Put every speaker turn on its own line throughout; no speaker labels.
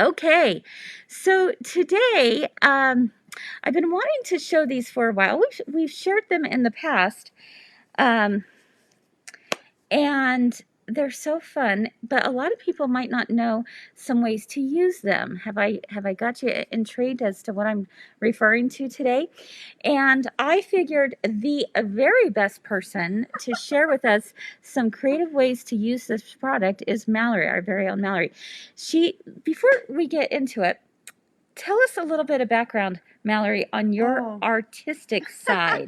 Okay, so today I've been wanting to show these for a while. We've shared them in the past, um, and they're so fun. But a lot of people might not know some ways to use them. Have I got you intrigued as to what I'm referring to today? And I figured the very best person to share with us some creative ways to use this product is Mallory, our very own Mallory. Before we get into it, tell us a little bit of background, Mallory, on your artistic side.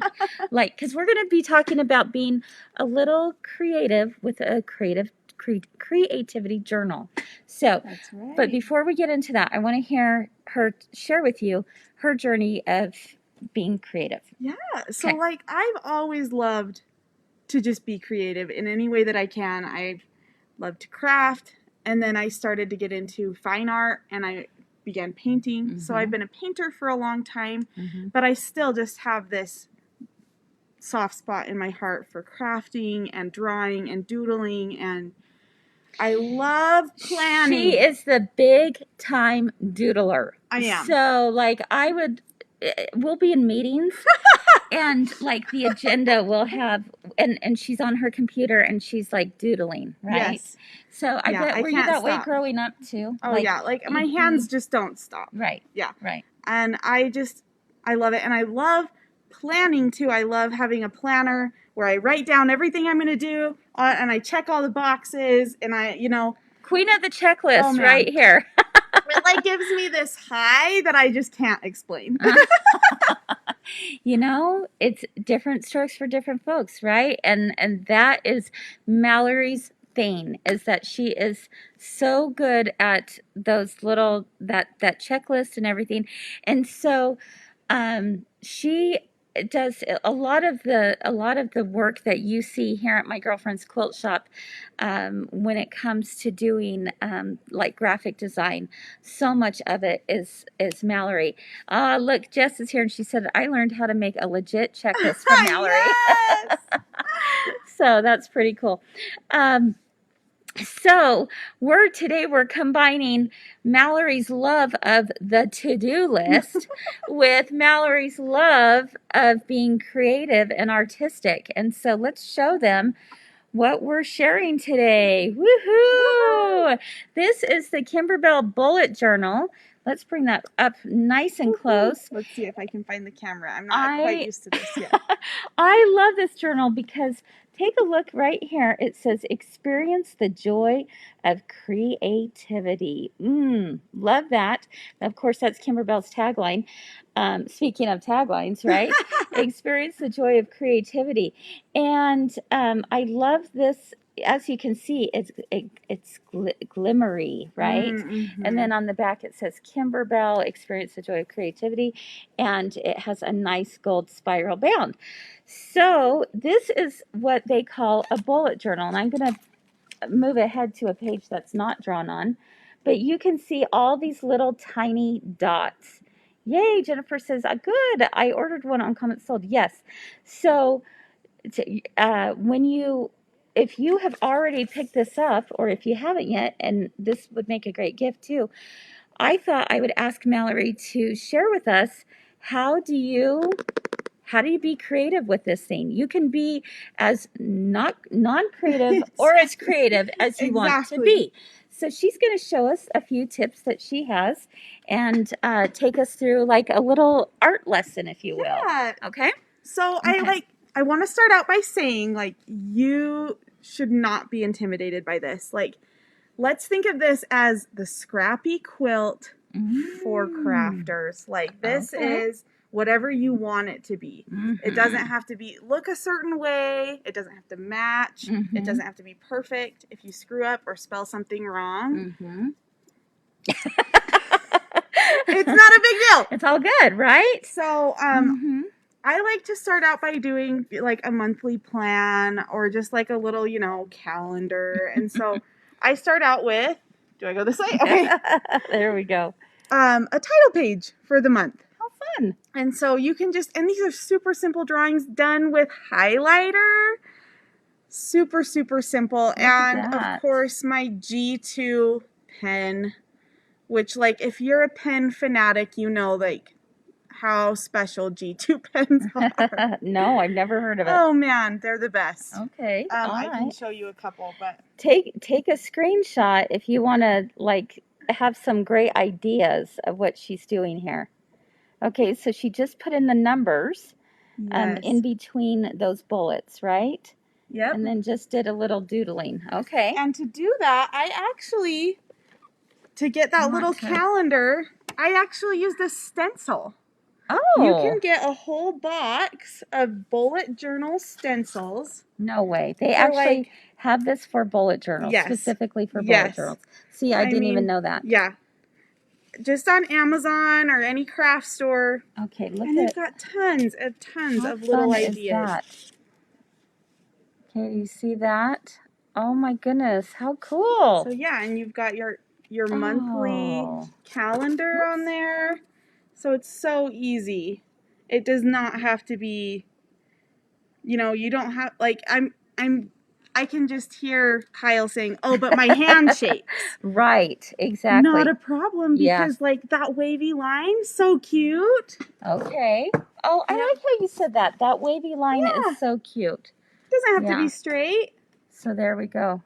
Because we're going to be talking about being a little creative with a creativity journal. So,
That's right.
But before we get into that, I want to hear her share with you her journey of being creative.
Yeah. So I've always loved to just be creative in any way that I can. I love to craft, and then I started to get into fine art, and I began painting. Mm-hmm. So I've been a painter for a long time, but I still just have this soft spot in my heart for crafting and drawing and doodling, and I love planning.
She is the big time doodler.
I am.
So we'll be in meetings and the agenda will have, and she's on her computer and she's doodling, right?
Yes.
So I bet were you that way growing up too?
Oh yeah, my hands just don't stop.
Right.
Yeah.
Right.
And I love it. And I love planning too. I love having a planner where I write down everything I'm going to do and I check all the boxes and
Queen of the checklist right here.
It gives me this high that I just can't explain.
It's different strokes for different folks, right? And that is Mallory's thing, is that she is so good at those little that checklist and everything. And so she does a lot of the work that you see here at my girlfriend's quilt shop when it comes to doing graphic design. So much of it is Mallory. Look, Jess is here and she said, I learned how to make a legit checklist from Mallory.
Yes!
So that's pretty cool. So today we're combining Mallory's love of the to-do list with Mallory's love of being creative and artistic. And so let's show them what we're sharing today. Woohoo! This is the Kimberbell Bullet Journal. Let's bring that up nice and close.
Let's see if I can find the camera. I'm not quite used to this yet.
I love this journal because take a look right here. It says, experience the joy of creativity. Love that. Of course, that's Kimberbell's tagline. Speaking of taglines, right? Experience the joy of creativity. And I love this. As you can see, it's glimmery, right?
Mm-hmm.
And then on the back it says Kimberbell, experience the joy of creativity, and it has a nice gold spiral bound. So this is what they call a bullet journal, and I'm going to move ahead to a page that's not drawn on, but you can see all these little tiny dots. Yay, Jennifer says, good, I ordered one on Comments Sold. Yes. So if you have already picked this up, or if you haven't yet, and this would make a great gift too, I thought I would ask Mallory to share with us how do you be creative with this thing? You can be as non-creative or as creative as you want to be. So she's going to show us a few tips that she has and take us through a little art lesson, if you will.
Yeah.
Okay?
So I want to start out by saying, you should not be intimidated by this. Let's think of this as the scrappy quilt for crafters. This is whatever you want it to be. It doesn't have to look a certain way. It doesn't have to match. It doesn't have to be perfect. If you screw up or spell something wrong, it's not a big deal.
It's all good, right?
So, I like to start out by doing a monthly plan or just a little, calendar. And so I start out with, do I go this way? Okay.
There we go.
A title page for the month.
How fun.
And so you can and these are super simple drawings done with highlighter. Super, super simple. And of course my G2 pen which, like, if you're a pen fanatic, you know, like, how special G2 pens are.
No, I've never heard of it.
Oh, man, they're the best.
Okay, all
I can
right.
show you a couple, but...
Take a screenshot if you want to, like, have some great ideas of what she's doing here. Okay, so she just put in the numbers
Yes.
in between those bullets, right?
Yep.
And then just did a little doodling. Okay.
And to do that, I actually, to get that little calendar, I actually used a stencil.
Oh.
You can get a whole box of bullet journal stencils.
No way. They actually have this for bullet journals,
yes,
specifically for bullet journals. See, I didn't even know that.
Yeah. Just on Amazon or any craft store.
Okay, look
and they've got tons of little ideas.
Okay, you see that? Oh my goodness, how cool.
So yeah, and you've got your monthly calendar on there. So it's so easy. It does not have to be, you know, you don't have, like, I can just hear Kyle saying, "Oh, but my hand shakes."
Right, exactly.
Not a problem, because like that wavy line, so cute.
Okay. Oh, I like how you said that. That wavy line is so cute.
Doesn't have to be straight.
So there we go.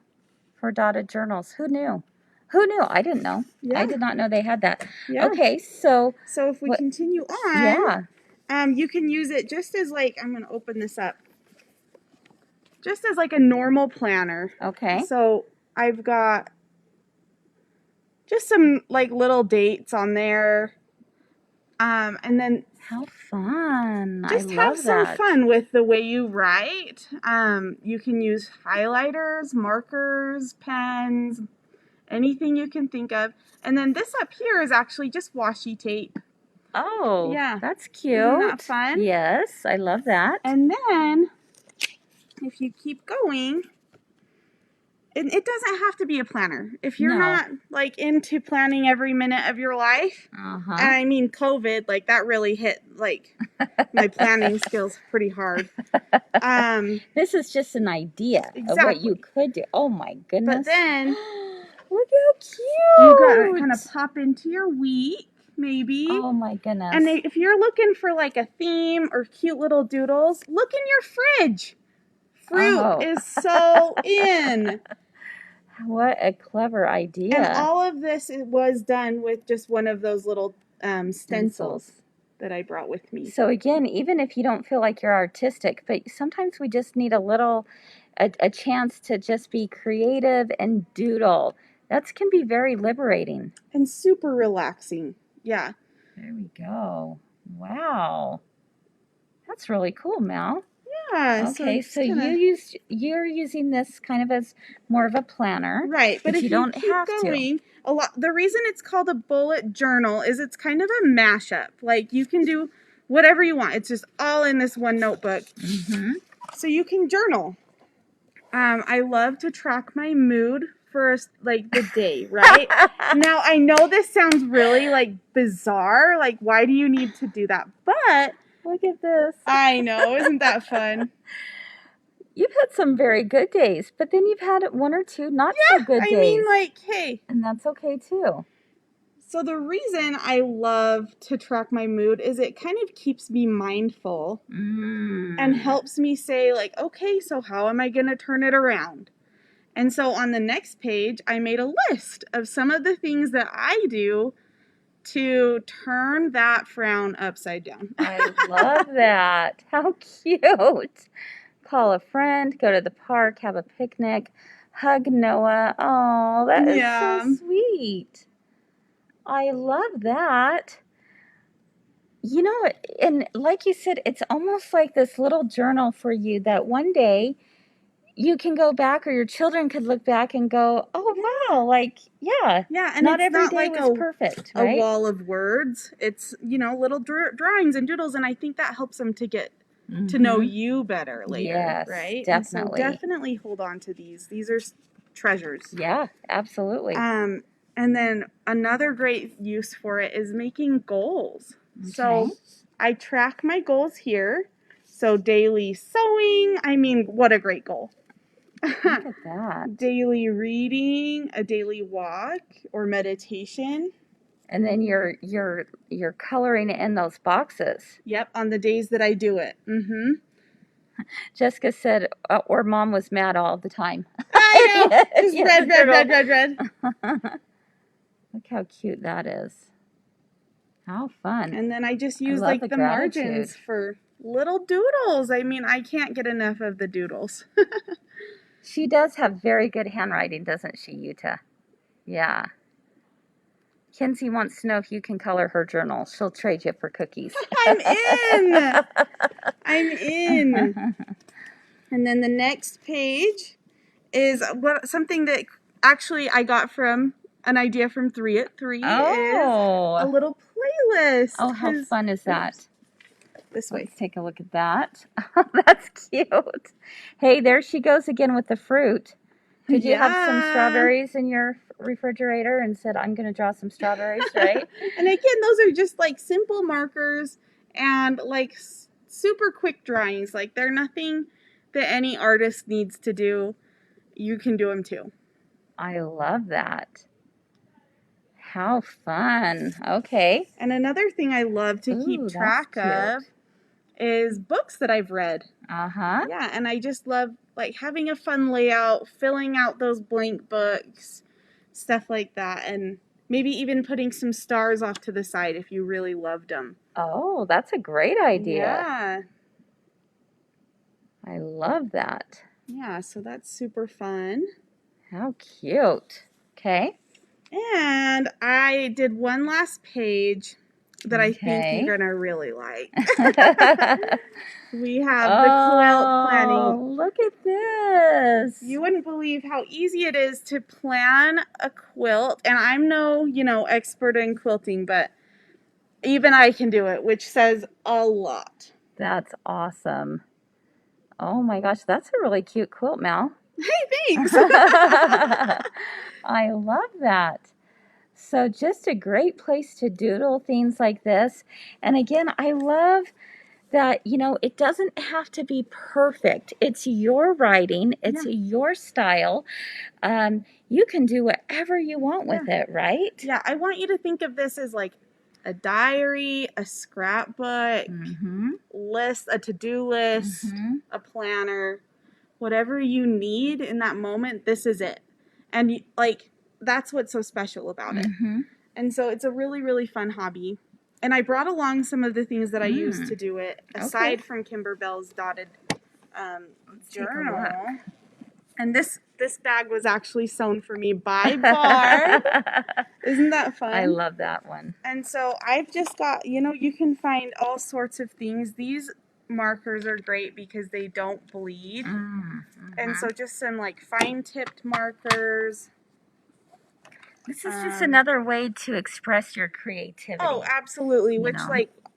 For dotted journals. Who knew? Who knew? I didn't know. I did not know they had that. Okay, so
if we continue on, you can use it just as, like, I'm going to open this up. Just as like a normal planner.
Okay.
So I've got just some, like, little dates on there. And then
how fun.
Just have some fun with the way you write. You can use highlighters, markers, pens, anything you can think of. And then this up here is actually just washi tape.
Oh, yeah. That's cute.
Isn't that fun?
Yes, I love that.
And then if you keep going, it doesn't have to be a planner. If you're not, like, into planning every minute of your life, and I mean COVID, like, that really hit, like, my planning skills pretty hard.
This is just an idea of what you could do. Oh my goodness.
But then,
look how cute.
You gotta kind of pop into your week, maybe.
Oh my goodness.
And if you're looking for, like, a theme or cute little doodles, look in your fridge. Fruit is so in.
What a clever idea.
And all of this was done with just one of those little stencils that I brought with me.
So again, even if you don't feel like you're artistic, but sometimes we just need a chance to just be creative and doodle. That can be very liberating.
And super relaxing. Yeah.
There we go. Wow. That's really cool, Mel.
Yeah.
Okay, so you're using this kind of as more of a planner,
right? But if you don't keep going, the reason it's called a bullet journal is it's kind of a mashup. Like, you can do whatever you want. It's just all in this one notebook. So you can journal. I love to track my mood for, like, the day, right? Now, I know this sounds really, like, bizarre. Like, why do you need to do that? But
look at this.
I know. Isn't that fun?
You've had some very good days, but then you've had one or two not so good days.
I mean, like, hey.
And that's okay, too.
So the reason I love to track my mood is it kind of keeps me mindful and helps me say, like, okay, so how am I going to turn it around? And so on the next page, I made a list of some of the things that I do to turn that frown upside down.
I love that. How cute. Call a friend, go to the park, have a picnic, hug Noah. Oh, that is so sweet. I love that. You know, and like you said, it's almost like this little journal for you that one day you can go back, or your children could look back and go, oh, wow, like,
yeah, and
not
it's
every
not
day
like
was perfect, right?
A wall of words. It's, you know, little drawings and doodles, and I think that helps them to get to know you better later, right?
Definitely.
And so definitely hold on to these. These are treasures.
Yeah, absolutely.
And then another great use for it is making goals.
Okay.
So I track my goals here. So daily sewing, I mean, what a great goal.
Look at that.
Daily reading, a daily walk, or meditation.
And then you're coloring in those boxes.
Yep, on the days that I do it.
Jessica said, or Mom was mad all the time.
I know. Just
Yeah,
red,
the
red,
turtle.
red, red, red.
Look how cute that is. How fun.
And then I just
I
use
love
like the margins for little doodles. I mean, I can't get enough of the doodles.
She does have very good handwriting, doesn't she, Yuta? Yeah. Kenzie wants to know if you can color her journal. She'll trade you for cookies.
I'm in. I'm in. And then the next page is something that actually I got from an idea from 3 at 3 is a little playlist.
Oh, how fun is that?
This way.
Let's take a look at that. Oh, that's cute. Hey, there she goes again with the fruit. Did you have some strawberries in your refrigerator and said, I'm going to draw some strawberries, right?
And again, those are just like simple markers and like super quick drawings. Like they're nothing that any artist needs to do. You can do them too.
I love that. How fun. Okay.
And another thing I love to keep track of is books that I've read. Yeah, and I just love like having a fun layout, filling out those blank books, stuff like that, and maybe even putting some stars off to the side if you really loved them.
Oh, that's a great idea.
Yeah.
I love that.
Yeah, so that's super fun.
How cute. Okay.
And I did one last page that I think you're going to really like. We have the quilt planning.
Oh, look at this.
You wouldn't believe how easy it is to plan a quilt. And I'm no, expert in quilting, but even I can do it, which says a lot.
That's awesome. Oh my gosh, that's a really cute quilt, Mal.
Hey, thanks.
I love that. So just a great place to doodle things like this. And again, I love that, it doesn't have to be perfect. It's your writing. It's your style. You can do whatever you want with it, right?
Yeah, I want you to think of this as like a diary, a scrapbook, list, a to-do list, a planner, whatever you need in that moment, this is it. And that's what's so special about it. And so it's a really, really fun hobby. And I brought along some of the things that I use to do it, aside from Kimber Bell's dotted journal. And this bag was actually sewn for me by Barb. Isn't that fun?
I love that one.
And so I've just got, you can find all sorts of things. These markers are great because they don't bleed. And so just some like fine-tipped markers.
This is just another way to express your creativity.
Oh, absolutely. Which,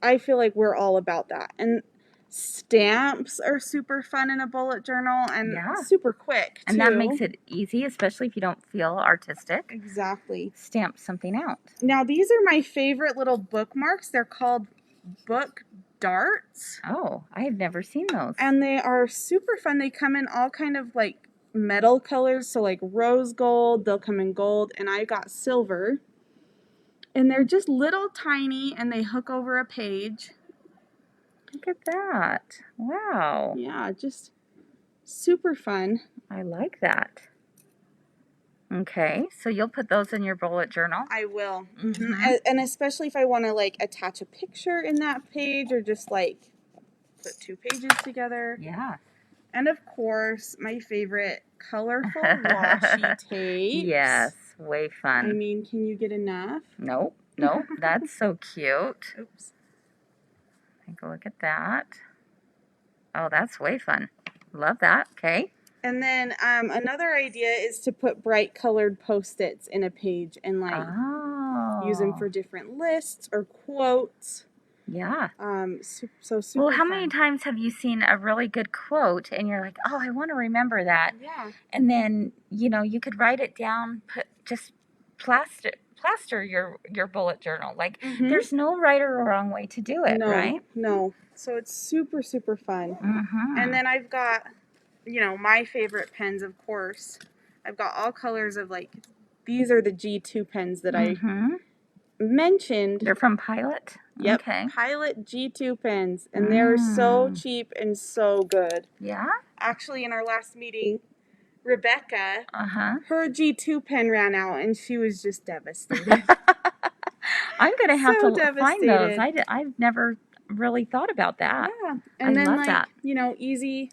I feel like we're all about that. And stamps are super fun in a bullet journal and super quick, too.
And that makes it easy, especially if you don't feel artistic.
Exactly.
Stamp something out.
Now, these are my favorite little bookmarks. They're called book darts.
Oh, I have never seen those.
And they are super fun. They come in all kind of like metal colors, so like rose gold, they'll come in gold, and I got silver. And they're just little tiny and they hook over a page.
Look at that. Wow.
Yeah, just super fun.
I like that. Okay, so you'll put those in your bullet journal?
I will. And especially if I want to like attach a picture in that page or just like put two pages together.
Yeah.
And of course, my favorite, colorful washi tape.
Yes, way fun.
I mean, can you get enough?
Nope, that's so cute.
Oops.
Take a look at that. Oh, that's way fun. Love that. Okay.
And then another idea is to put bright colored Post-its in a page and like use them for different lists or quotes.
Yeah.
So super
Well, how
fun.
many times have you seen a really good quote and you're like, oh, I want to remember that.
Yeah.
And then, you could write it down, just plaster your bullet journal. Like, there's no right or wrong way to do it, right?
No. So it's super, super fun. And then I've got, my favorite pens, of course. I've got all colors of like, these are the G2 pens that I mentioned.
They're from Pilot?
Yep.
Okay.
Pilot G2 pens. And they're so cheap and so good.
Yeah?
Actually, in our last meeting, Rebecca,
Uh-huh.
her G2 pen ran out and she was just devastated.
I'm going to have
So
to find those.
devastated.
I've never really thought about that.
Yeah. And
I
then,
love that.
you know, easy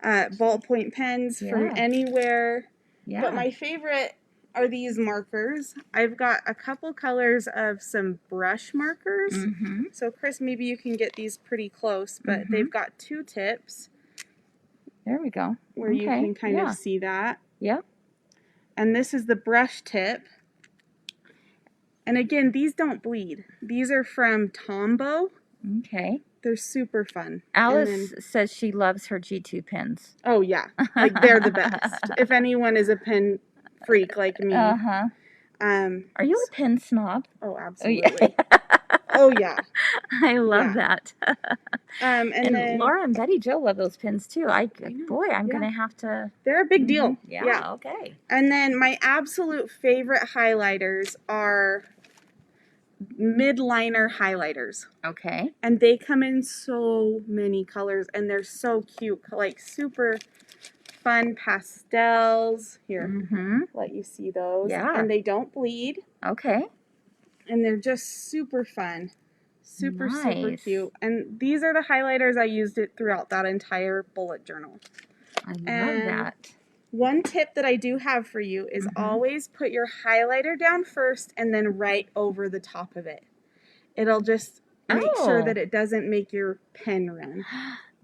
ballpoint pens from
Yeah.
anywhere.
Yeah.
But my favorite are these markers. I've got a couple colors of some brush markers.
Mm-hmm.
So, Chris, maybe you can get these pretty close, but they've got 2 tips.
There we go.
Where you can kind of see that.
Yep.
And this is the brush tip. And again, these don't bleed. These are from Tombow.
Okay.
They're super fun.
Alice says she loves her G2 pens.
Oh, yeah. Like, they're the best. If anyone is a pen freak like me.
Uh-huh. Are you a pen snob?
Oh, absolutely. Oh, yeah.
I love that.
And then
Laura and Betty Jo love those pens too. I'm going to have to.
They're a big deal.
Yeah, okay.
And then my absolute favorite highlighters are midliner highlighters.
Okay.
And they come in so many colors and they're so cute. Like super fun pastels. Here, let you see those.
Yeah.
And they don't bleed.
Okay.
And they're just super fun. Super cute. And these are the highlighters I used it throughout that entire bullet journal.
I love that.
One tip that I do have for you is always put your highlighter down first and then right over the top of it. It'll just make sure that it doesn't make your pen run.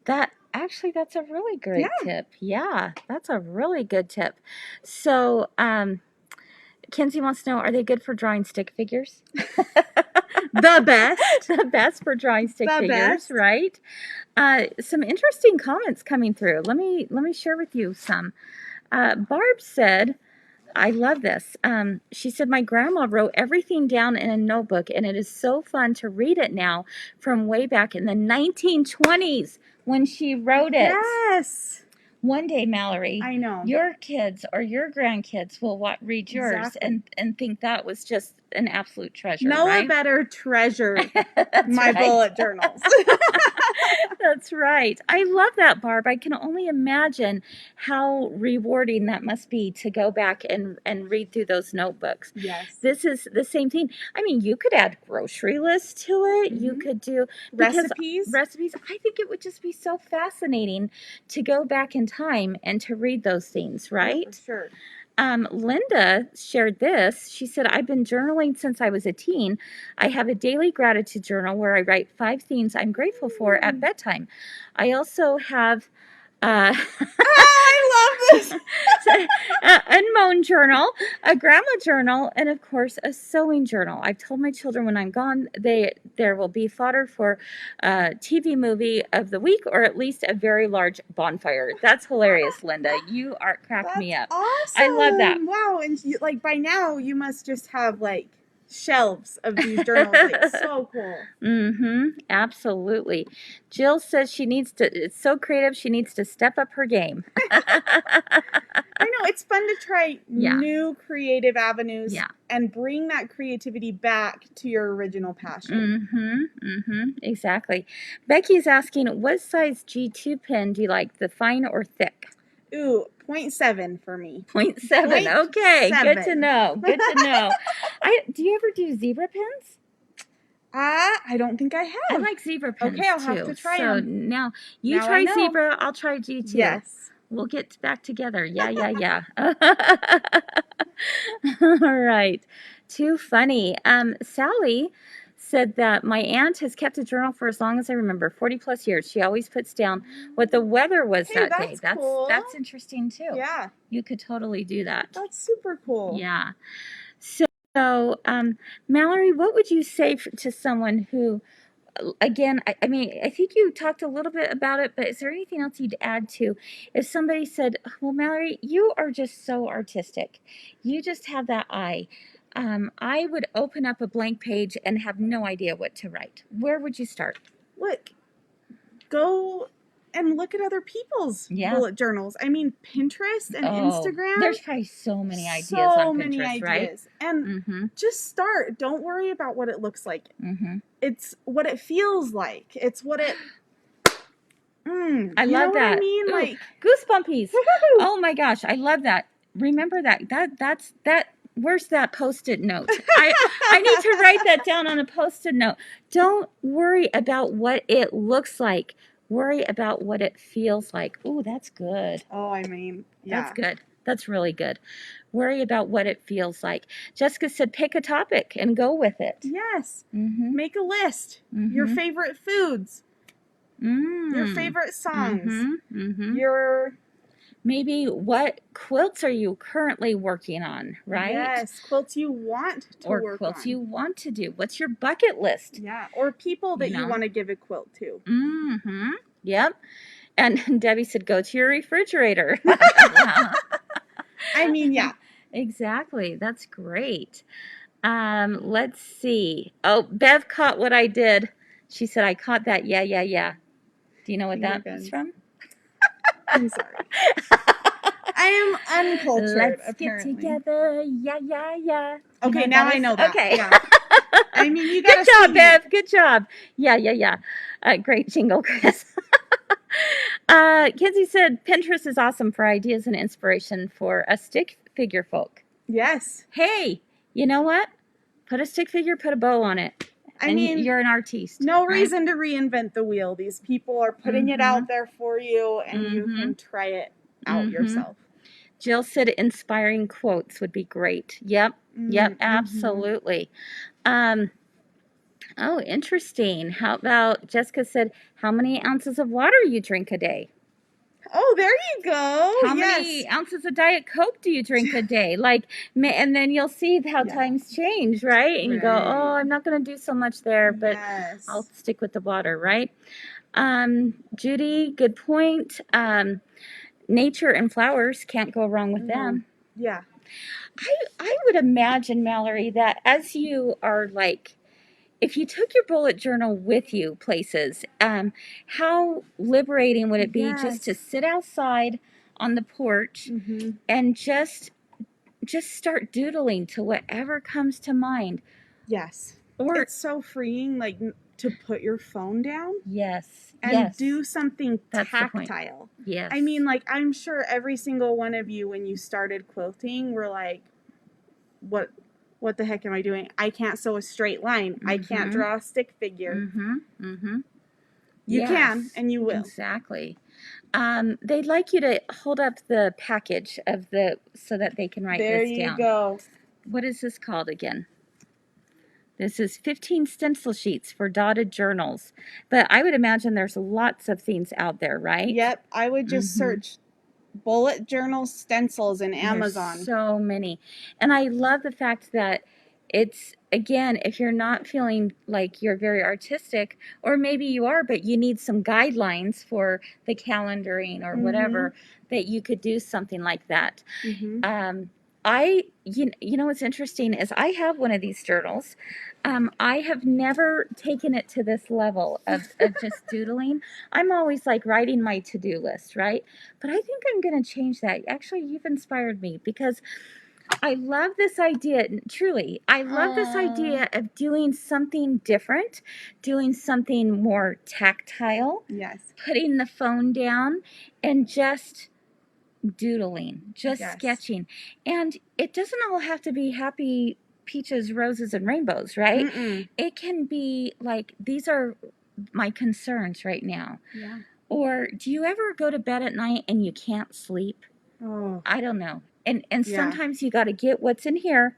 That's a really great tip. Yeah, that's a really good tip. So, Kenzie wants to know, are they good for drawing stick figures?
The best.
The best for drawing stick figures, right? Some interesting comments coming through. Let me share with you some. Barb said, I love this. She said, my grandma wrote everything down in a notebook, and it is so fun to read it now from way back in the 1920s when she wrote it.
Yes.
One day, Mallory,
I know,
your kids or your grandkids will read yours and think that was just an absolute treasure.
Noah better treasure my bullet journals.
That's right. I love that, Barb. I can only imagine how rewarding that must be to go back and read through those notebooks.
Yes.
This is the same thing. I mean, you could add grocery lists to it. You could do
recipes.
I think it would just be so fascinating to go back in time and to read those things, right?
Yeah, for sure.
Linda shared this. She said, I've been journaling since I was a teen. I have a daily gratitude journal where I write 5 things I'm grateful for at bedtime. I also have
I love this.
a moan journal, a grandma journal, and of course a sewing journal. I've told my children when I'm gone, there will be fodder for a TV movie of the week, or at least a very large bonfire. That's hilarious, Linda. You are cracked me up.
Awesome.
I love that.
Wow, and by now you must just have shelves of these journals. So cool.
Absolutely. Jill says it's so creative, she needs to step up her game.
I know, it's fun to try new creative avenues and bring that creativity back to your original passion.
Exactly. Becky's asking, what size G2 pen do you like, the fine or thick?
Ooh, 0.7 for me.
0.7. Okay, good to know. Good to know. Do you ever do zebra pens?
I don't think I have.
I like zebra pens.
Okay, I'll have to try them.
So now you try zebra, I'll try G2.
Yes.
We'll get back together. Yeah. All right. Too funny. Sally said that my aunt has kept a journal for as long as I remember, 40 plus years. She always puts down what the weather was that day.
Cool.
That's interesting too.
Yeah.
You could totally do that.
That's super cool.
Yeah. So, Mallory, what would you say to someone who, again, I mean, I think you talked a little bit about it, but is there anything else you'd add to if somebody said, well, Mallory, you are just so artistic. You just have that eye. I would open up a blank page and have no idea what to write. Where would you start?
Look, go and look at other people's
Yeah.
bullet journals. I mean, Pinterest and Instagram.
There's probably so many ideas
So
on
many
Pinterest, right?
ideas. And just start. Don't worry about what it looks like. It's what it feels like. It's what it.
I love that.
What I mean?
Ooh,
like
goosebumpies.
woo-hoo.
Oh my gosh, I love that. Remember that. That's that. Where's that Post-it note? I need to write that down on a Post-it note. Don't worry about what it looks like. Worry about what it feels like. Ooh, that's good.
Oh, I mean, yeah.
That's good. That's really good. Worry about what it feels like. Jessica said pick a topic and go with it.
Yes. Make a list. Your favorite foods. Your favorite songs. Your...
Maybe what quilts are you currently working on, right?
Yes, quilts you want to work on.
Or quilts you want to do. What's your bucket list?
Yeah, or people that you want to give a quilt to.
Yep. And Debbie said, go to your refrigerator.
I mean, yeah.
Exactly. That's great. Let's see. Oh, Bev caught what I did. She said, I caught that. Yeah. Do you know what that was from?
I'm sorry. I am uncultured,
Let's
apparently.
get together. Yeah.
Okay, now I know that.
Okay.
Yeah. I mean, you gotta
Good job,
see
Bev. Good job. Yeah. Great jingle, Chris. Kinsey said, Pinterest is awesome for ideas and inspiration for a stick figure folk.
Yes.
Hey, you know what? Put a stick figure, put a bow on it.
I mean,
you're an artiste.
No reason to reinvent the wheel. These people are putting it out there for you, and you can try it out yourself.
Jill said inspiring quotes would be great. Yep, absolutely. Oh, interesting. How about Jessica said, how many ounces of water you drink a day?
Oh, there you go.
How many ounces of Diet Coke do you drink a day? And then you'll see how times change, right? And you go, oh, I'm not going to do so much there, but I'll stick with the water, right? Judy, good point. Nature and flowers, can't go wrong with them.
Yeah.
I would imagine, Mallory, that as you are if you took your bullet journal with you places, how liberating would it be just to sit outside on the porch and just start doodling to whatever comes to mind?
Yes. Or it's so freeing, to put your phone down.
Yes.
And do something tactile.
Yes.
I mean, I'm sure every single one of you, when you started quilting, were like, what the heck am I doing? I can't sew a straight line. I can't draw a stick figure. You can, and you will.
Exactly. They'd like you to hold up the package so that they can write this down.
There you go.
What is this called again? This is 15 stencil sheets for dotted journals. But I would imagine there's lots of things out there, right?
Yep. I would just search bullet journal stencils in Amazon.
There's so many. And I love the fact that it's, again, if you're not feeling like you're very artistic, or maybe you are, but you need some guidelines for the calendaring or whatever, that you could do something like that. You know what's interesting is I have one of these journals. I have never taken it to this level of just doodling. I'm always writing my to-do list, right? But I think I'm going to change that. Actually, you've inspired me because I love this idea. Truly, I love this idea of doing something different, doing something more tactile.
Yes.
Putting the phone down and just doodling, just sketching. And it doesn't all have to be happy peaches, roses, and rainbows, right? It can be these are my concerns right now.
Yeah.
Or do you ever go to bed at night and you can't sleep?
Oh.
I don't know. And sometimes you got to get what's in here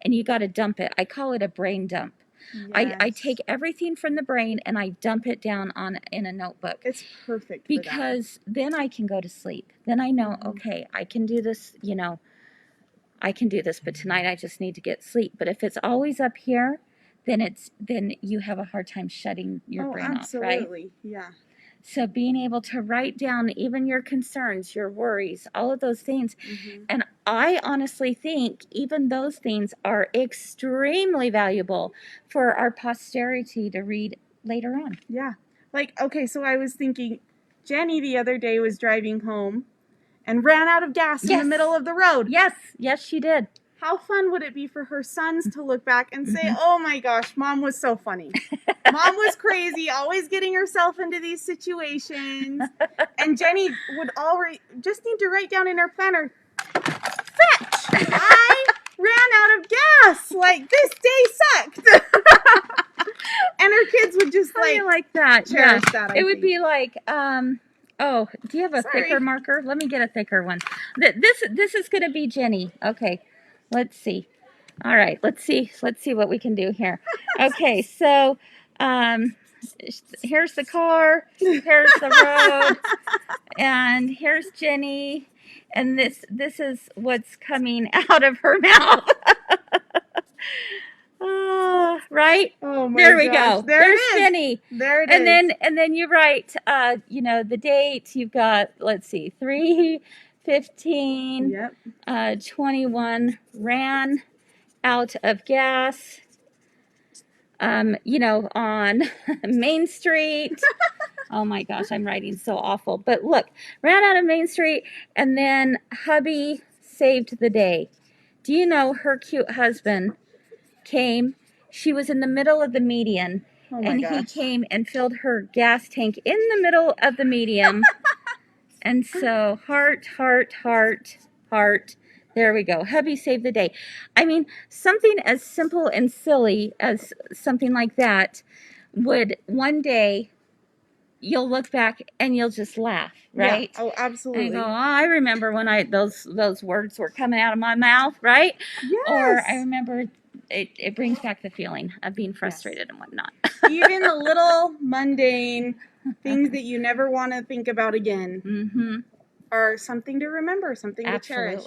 and you got to dump it. I call it a brain dump. Yes. I take everything from the brain and I dump it down in a notebook.
It's perfect
because then I can go to sleep. Then I know, okay, I can do this, I can do this, but tonight I just need to get sleep. But if it's always up here, then you have a hard time shutting your brain off, right?
Absolutely. Yeah.
So being able to write down even your concerns, your worries, all of those things. And I honestly think even those things are extremely valuable for our posterity to read later on.
Yeah. Okay, so I was thinking, Jenny the other day was driving home and ran out of gas in the middle of the road.
Yes, yes, she did.
How fun would it be for her sons to look back and say, oh my gosh, Mom was so funny. Mom was crazy, always getting herself into these situations. And Jenny would just need to write down in her planner, fetch! I ran out of gas. Like, this day sucked. And her kids would just
like that.
Cherish that.
It would be like, oh, do you have a thicker marker? Let me get a thicker one. This is going to be Jenny. Okay, let's see. All right, let's see what we can do here. Okay, so here's the car, here's the road, and here's Jenny, and this is what's coming out of her mouth. Oh, right?
Oh my
there we
gosh.
go. There's Jenny.
There it is.
And then you write the date. You've got, let's see, 3/15,
Yep.
21, ran out of gas, on Main Street. Oh my gosh, I'm writing so awful. But look, ran out of Main Street, and then hubby saved the day. Do you know her cute husband came? She was in the middle of the median, and he came and filled her gas tank in the middle of the median. And so heart, heart, heart, heart. There we go. Hubby saved the day. I mean, something as simple and silly as something like that would one day you'll look back and you'll just laugh, right?
Yeah. Oh, absolutely.
And go, oh, I remember when those words were coming out of my mouth, right?
Yes.
Or I remember it brings back the feeling of being frustrated and whatnot.
Even the little mundane things that you never want to think about again are something to remember, something to cherish.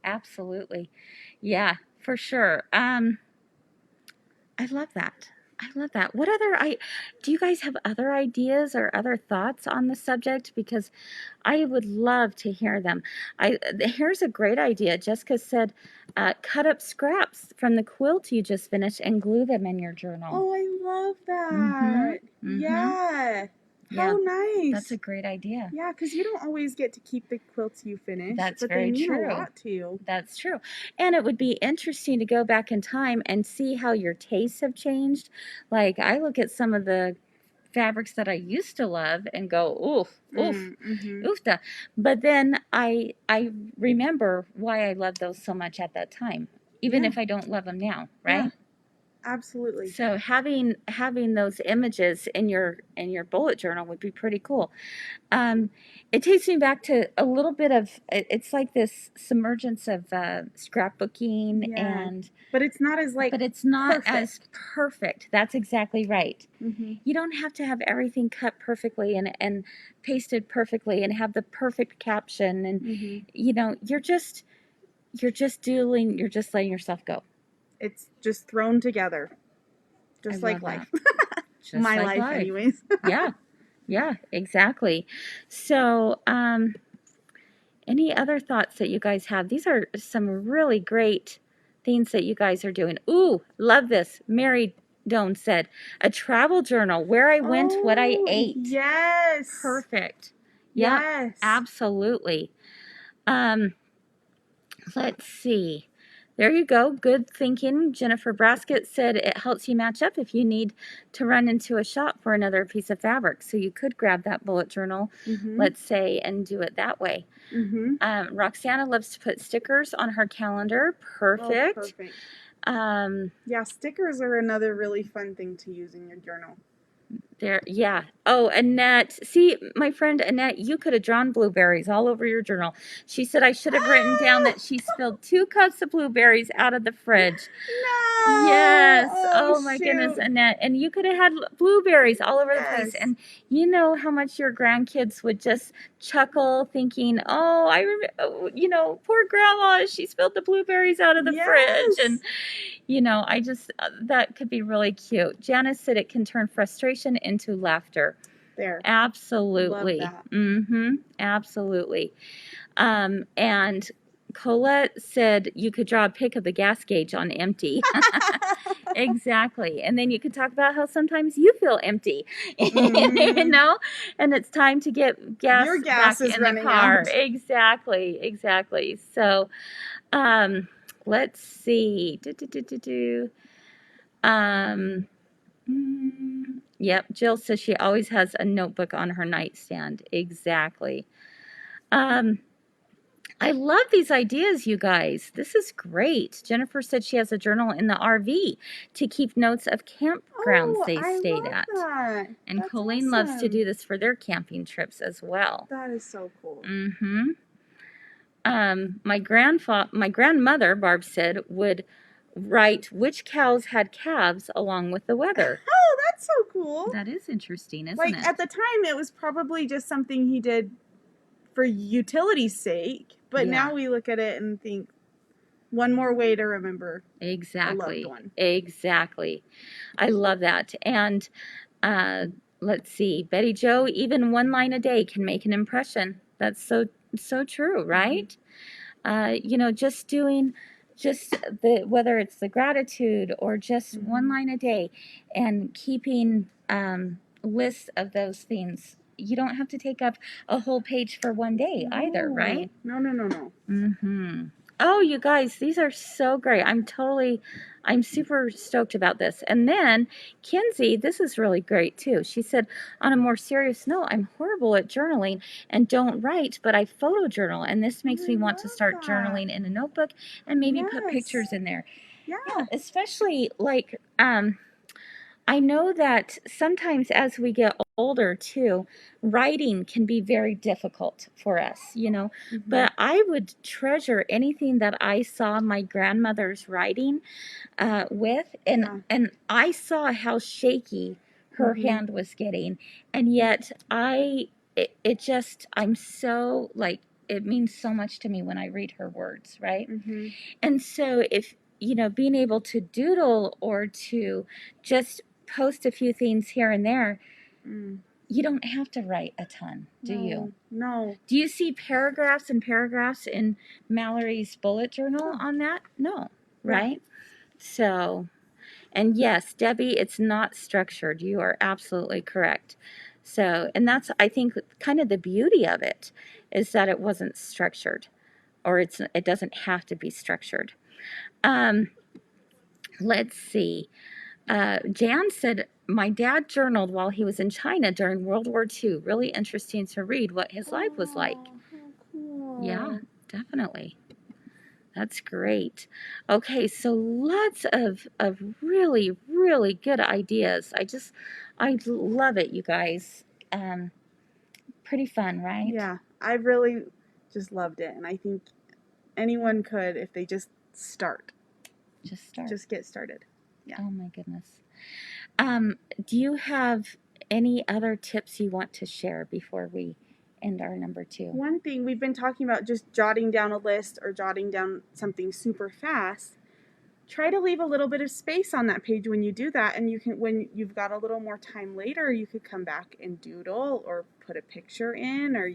Absolutely. Yeah, for sure. I love that. What do you guys have other ideas or other thoughts on the subject? Because I would love to hear them. Here's a great idea. Jessica said, cut up scraps from the quilt you just finished and glue them in your journal.
Oh, I love that. Yeah. How nice.
That's a great idea.
Yeah, because you don't always get to keep the quilts you finish.
That's
but
very
they mean
true.
A lot to you.
That's true. And it would be interesting to go back in time and see how your tastes have changed. Like, I look at some of the fabrics that I used to love and go, oofta. But then I remember why I loved those so much at that time, even if I don't love them now, right?
Yeah. Absolutely.
So having those images in your bullet journal would be pretty cool. It takes me back to a little bit of, it's like this submergence of scrapbooking
but it's not as
as perfect. That's exactly right. You don't have to have everything cut perfectly and pasted perfectly and have the perfect caption and you're just letting yourself go.
It's just thrown together. Just like life.
Just
my
like
life anyways.
Yeah, exactly. So, any other thoughts that you guys have? These are some really great things that you guys are doing. Ooh, love this. Mary Doan said, a travel journal, where I went, what I ate.
Yes.
Perfect.
Yes.
Absolutely. Let's see. There you go. Good thinking. Jennifer Braskett said it helps you match up if you need to run into a shop for another piece of fabric. So you could grab that bullet journal, let's say, and do it that way. Roxana loves to put stickers on her calendar. Perfect.
Oh, perfect. Yeah, stickers are another really fun thing to use in your journal.
Yeah. Oh, Annette. See, my friend Annette, you could have drawn blueberries all over your journal. She said I should have written down that she spilled 2 cups of blueberries out of the fridge.
No.
Yes. Oh my goodness, Annette. And you could have had blueberries all over the place. And you know how much your grandkids would just chuckle thinking, oh, I remember, poor grandma, she spilled the blueberries out of the fridge. And I just, that could be really cute. Janice said it can turn frustration into laughter.
There.
Absolutely.
Love that.
Absolutely. And Colette said you could draw a pic of the gas gauge on empty. Exactly. And then you can talk about how sometimes you feel empty,
Mm-hmm.
and it's time to get gas
Your gas
back
is
in the
running
car.
out.
Exactly. Exactly. So, um, let's see. Do. Um, yep. Jill says she always has a notebook on her nightstand. Exactly. Um, I love these ideas, you guys. This is great. Jennifer said she has a journal in the RV to keep notes of campgrounds
Oh,
they
I
stayed
love
at.
that.
And
That's
Colleen loves to
awesome.
do this for their camping trips as well.
That is so cool.
Mm-hmm. My grandmother, Barb said, would write which cows had calves along with the weather.
Oh, that's so cool.
That is interesting, isn't
Like
it?
at the time, it was probably just something he did for utility's sake, but
Yeah.
now we look at it and think, one more way to remember a loved
Exactly.
one.
Exactly. I love that. And let's see, Betty Jo, even one line a day can make an impression. That's so true, right? Just doing just the whether it's the gratitude or just one line a day, and keeping lists of those things. You don't have to take up a whole page for one day either, right?
No.
Mm-hmm. Oh, you guys, these are so great. I'm super stoked about this. And then Kinsey, this is really great too. She said, on a more serious note, I'm horrible at journaling and don't write, but I photojournal. And this makes me want to start journaling in a notebook and maybe put pictures in there. Yeah, especially like, I know that sometimes as we get older too, writing can be very difficult for us, but I would treasure anything that I saw my grandmother's writing with, and I saw how shaky her hand was getting, and yet I'm so like, it means so much to me when I read her words, right? And so if, being able to doodle or to just post a few things here and there, you don't have to write a ton, do you?
No.
Do you see paragraphs and paragraphs in Mallory's bullet journal on that? No, right? So, and yes, Debbie, it's not structured. You are absolutely correct. So, and that's, I think, kind of the beauty of it, is that it wasn't structured, or it doesn't have to be structured. Let's see. Jan said, my dad journaled while he was in China during World War II. Really interesting to read what his life was like.
How cool.
Yeah, definitely. That's great. Okay, so lots of really, really good ideas. I love it, you guys. Pretty fun, right?
Yeah, I really just loved it, and I think anyone could if they just start.
Just start.
Just get started. Yeah.
Oh my goodness. Do you have any other tips you want to share before we end our number 2?
One thing we've been talking about, just jotting down a list or jotting down something super fast. Try to leave a little bit of space on that page when you do that, and you can, when you've got a little more time later, you could come back and doodle or put a picture in, or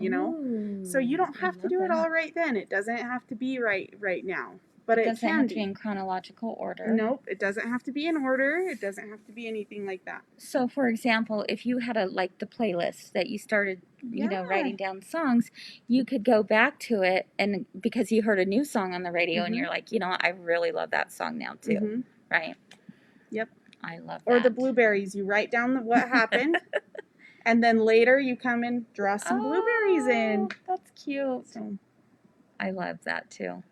so you don't have to do it all right then. It doesn't have to be right now, but it
doesn't
can
have to
be
be in chronological order.
Nope, it doesn't have to be in order. It doesn't have to be anything like that.
So, for example, if you had the playlist that you started, writing down songs, you could go back to it, and because you heard a new song on the radio, and you're like, I really love that song now too, right?
Yep.
I love that.
Or the blueberries. You write down what happened, and then later you come and draw some blueberries in.
That's cute. So, I love that too.